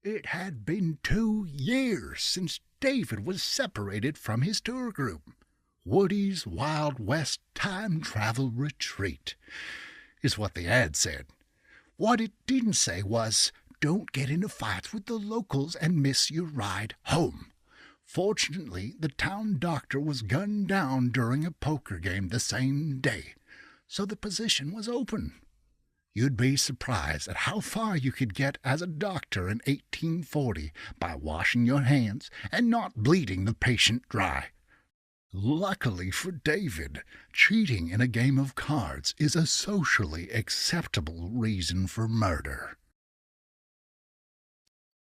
It had been 2 years since David was separated from his tour group. Woody's Wild West Time Travel Retreat is what the ad said. What it didn't say was, don't get into fights with the locals and miss your ride home. Fortunately, the town doctor was gunned down during a poker game the same day, so the position was open. You'd be surprised at how far you could get as a doctor in 1840 by washing your hands and not bleeding the patient dry. Luckily for David, cheating in a game of cards is a socially acceptable reason for murder.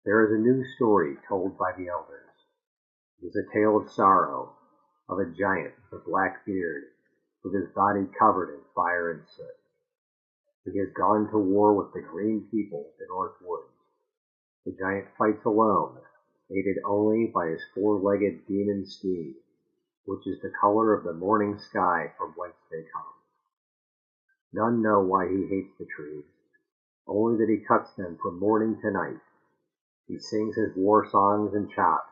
There is a new story told by the elders. It is a tale of sorrow, of a giant with a black beard, with his body covered in fire and soot. He has gone to war with the green people of the North Woods. The giant fights alone, aided only by his 4-legged demon steed, which is the color of the morning sky from whence they come. None know why he hates the trees, only that he cuts them from morning to night. He sings his war songs and chops,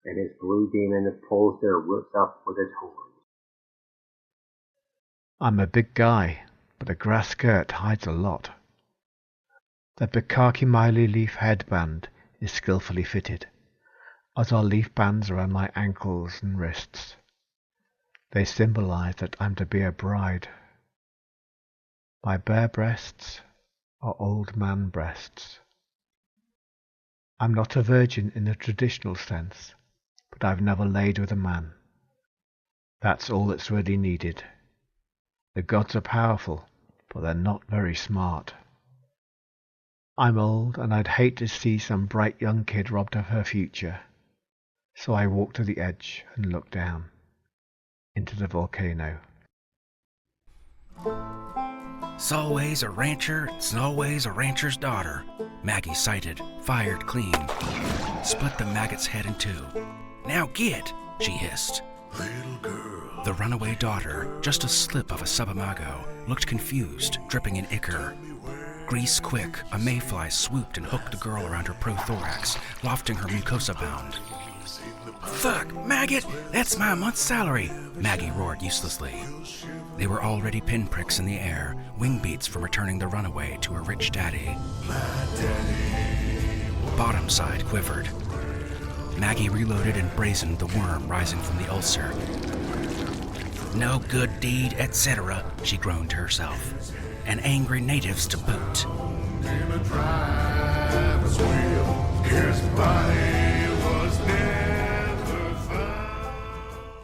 and his blue demon pulls their roots up with his horns. I'm a big guy, but a grass skirt hides a lot. The Bukaki-Miley leaf headband is skillfully fitted, as are leaf bands around my ankles and wrists. They symbolize that I'm to be a bride. My bare breasts are old man breasts. I'm not a virgin in the traditional sense, but I've never laid with a man. That's all that's really needed. The gods are powerful, but they're not very smart. I'm old, and I'd hate to see some bright young kid robbed of her future. So I walked to the edge and looked down into the volcano. "'S always a rancher, it's always a rancher's daughter," Maggie cited, fired clean. Split the maggot's head in two. "Now get," she hissed. Little girl. The runaway daughter, just a slip of a subimago, looked confused, dripping in ichor. Grease quick, a mayfly swooped and hooked the girl around her prothorax, lofting her mucosa bound. "Fuck, maggot! That's my month's salary!" Maggie roared uselessly. They were already pinpricks in the air, wing beats from returning the runaway to her rich daddy. Bottom side quivered. Maggie reloaded and brazened the worm rising from the ulcer. "No good deed, etc.," she groaned to herself. "And angry natives to boot." In a driver's wheel, his body was never found.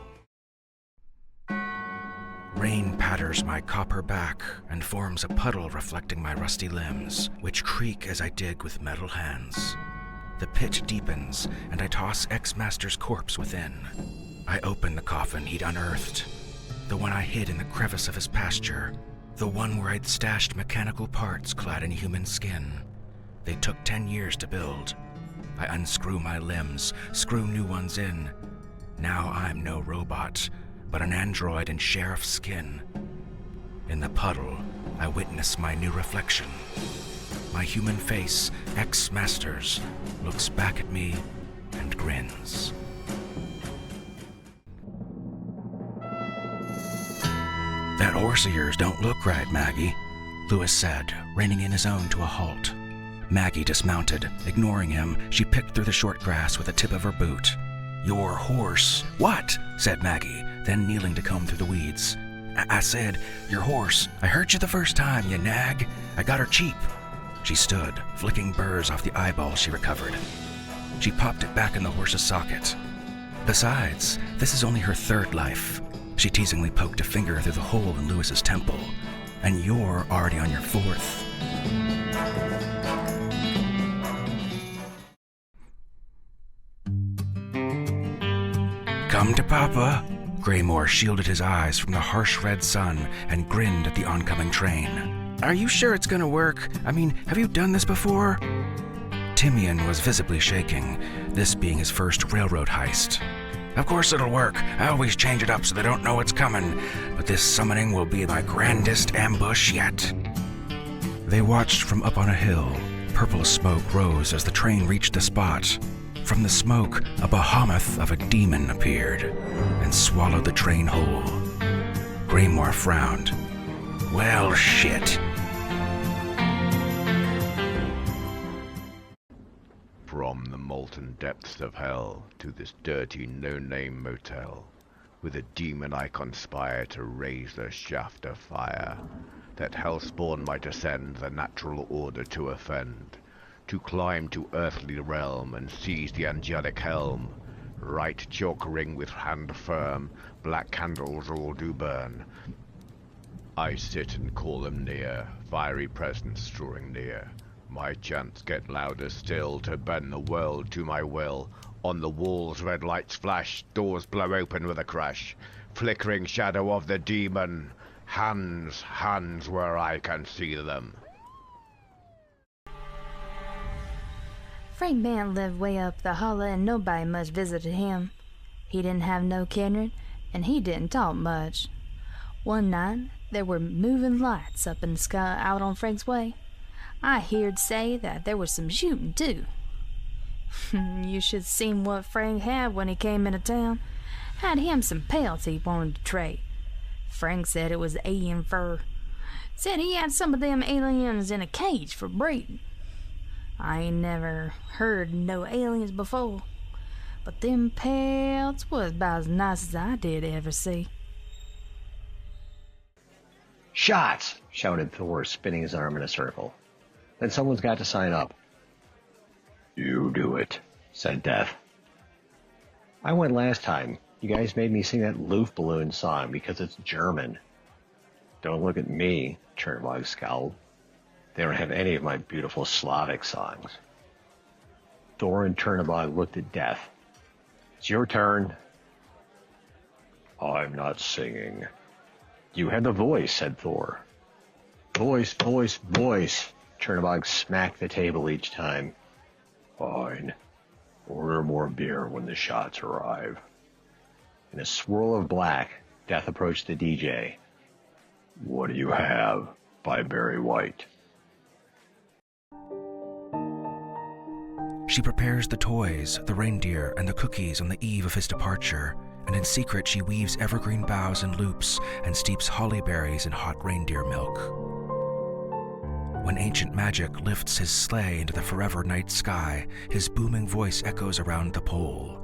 Rain patters my copper back and forms a puddle reflecting my rusty limbs, which creak as I dig with metal hands. The pit deepens, and I toss ex-master's corpse within. I open the coffin he'd unearthed, the one I hid in the crevice of his pasture, the one where I'd stashed mechanical parts clad in human skin. They took 10 years to build. I unscrew my limbs, screw new ones in. Now I'm no robot, but an android in sheriff's skin. In the puddle, I witness my new reflection. My human face, ex-master's, looks back at me and grins. "That horse of yours don't look right, Maggie," Lewis said, reining in his own to a halt. Maggie dismounted. Ignoring him, she picked through the short grass with the tip of her boot. "Your horse." "What?" said Maggie, then kneeling to comb through the weeds. I said, your horse. I heard you the first time, you nag. I got her cheap." She stood, flicking burrs off the eyeball she recovered. She popped it back in the horse's socket. "Besides, this is only her third life." She teasingly poked a finger through the hole in Lewis's temple. "And you're already on your fourth." "Come to Papa." Graymore shielded his eyes from the harsh red sun and grinned at the oncoming train. "Are you sure it's gonna work? I mean, have you done this before?" Timian was visibly shaking, this being his first railroad heist. "Of course it'll work. I always change it up so they don't know what's coming. But this summoning will be my grandest ambush yet." They watched from up on a hill, purple smoke rose as the train reached the spot. From the smoke, a behemoth of a demon appeared and swallowed the train whole. Greymoor frowned. Well, shit. From the molten depths of hell to this dirty no-name motel, with a demon I conspire to raise the shaft of fire, that hellspawn might ascend the natural order to offend, to climb to earthly realm and seize the angelic helm. Right chalk ring with hand firm, black candles all do burn. I sit and call them near, fiery presence drawing near. My chants get louder still to bend the world to my will. On the walls red lights flash, doors blow open with a crash. Flickering shadow of the demon, hands where I can see them. Frank man lived way up the holler and nobody much visited him. He didn't have no kindred, and he didn't talk much. One night, there were moving lights up in the sky out on Frank's way. I heard say that there was some shooting, too. You should seen what Frank had when he came into town. Had him some pelts he wanted to trade. Frank said it was alien fur. Said he had some of them aliens in a cage for breeding. I ain't never heard no aliens before, but them pelts was about as nice as I did ever see. Shots! Shouted Thor, spinning his arm in a circle. Then someone's got to sign up. You do it, said Death. I went last time. You guys made me sing that Luftballon song because it's German. Don't look at me, Chernobog scowled. They don't have any of my beautiful Slavic songs. Thor and Chernobog looked at Death. It's your turn. I'm not singing. You had the voice, said Thor. Voice, voice, voice. Chernobog smacked the table each time. Fine. Order more beer when the shots arrive. In a swirl of black, Death approached the DJ. What do you have? By Barry White. She prepares the toys, the reindeer, and the cookies on the eve of his departure, and in secret she weaves evergreen boughs in loops and steeps holly berries in hot reindeer milk. When ancient magic lifts his sleigh into the forever night sky, his booming voice echoes around the pole.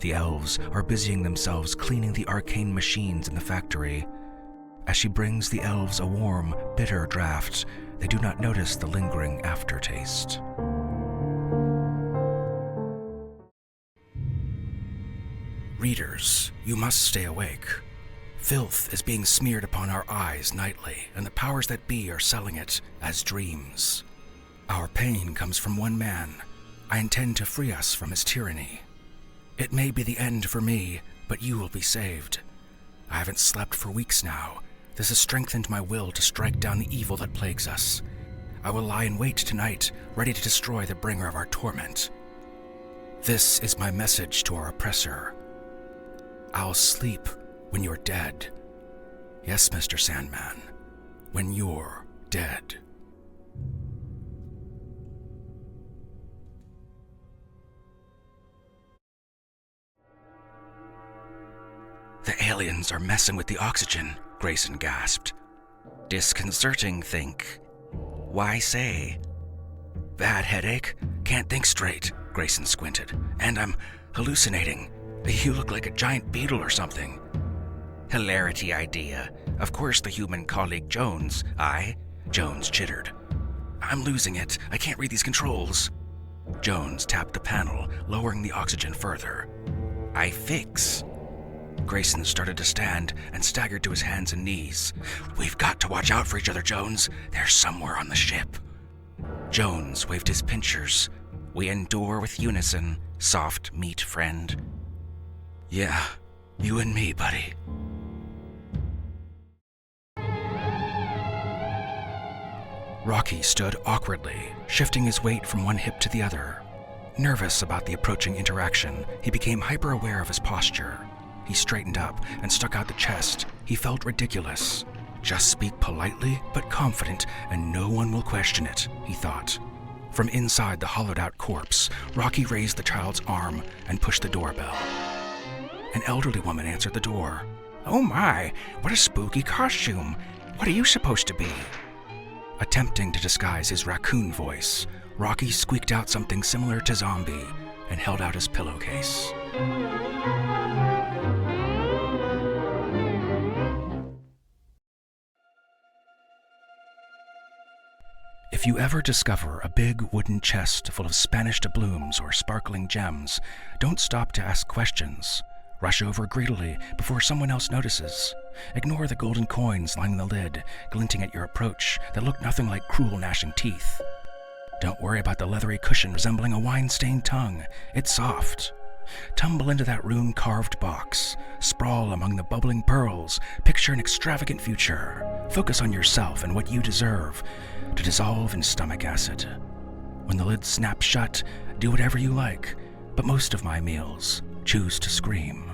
The elves are busying themselves cleaning the arcane machines in the factory. As she brings the elves a warm, bitter draught, they do not notice the lingering aftertaste. Readers, you must stay awake. Filth is being smeared upon our eyes nightly, and the powers that be are selling it as dreams. Our pain comes from one man. I intend to free us from his tyranny. It may be the end for me, but you will be saved. I haven't slept for weeks now. This has strengthened my will to strike down the evil that plagues us. I will lie in wait tonight, ready to destroy the bringer of our torment. This is my message to our oppressor. I'll sleep when you're dead. Yes, Mr. Sandman, when you're dead. The aliens are messing with the oxygen, Grayson gasped. Disconcerting, think. Why say? Bad headache? Can't think straight, Grayson squinted. And I'm hallucinating. You look like a giant beetle or something. Hilarity idea. Of course the human colleague Jones, Jones chittered. I'm losing it. I can't read these controls. Jones tapped the panel, lowering the oxygen further. I fix. Grayson started to stand and staggered to his hands and knees. We've got to watch out for each other, Jones. They're somewhere on the ship. Jones waved his pinchers. We endure with unison, soft meat friend. Yeah, you and me, buddy. Rocky stood awkwardly, shifting his weight from one hip to the other. Nervous about the approaching interaction, he became hyper-aware of his posture. He straightened up and stuck out the chest. He felt ridiculous. Just speak politely but confident, and no one will question it, he thought. From inside the hollowed-out corpse, Rocky raised the child's arm and pushed the doorbell. An elderly woman answered the door. "Oh my, what a spooky costume! What are you supposed to be?" Attempting to disguise his raccoon voice, Rocky squeaked out something similar to zombie and held out his pillowcase. If you ever discover a big wooden chest full of Spanish doubloons or sparkling gems, don't stop to ask questions. Rush over greedily before someone else notices. Ignore the golden coins lining the lid, glinting at your approach that look nothing like cruel gnashing teeth. Don't worry about the leathery cushion resembling a wine-stained tongue. It's soft. Tumble into that rune-carved box. Sprawl among the bubbling pearls. Picture an extravagant future. Focus on yourself and what you deserve, to dissolve in stomach acid. When the lid snaps shut, do whatever you like, but most of my meals choose to scream.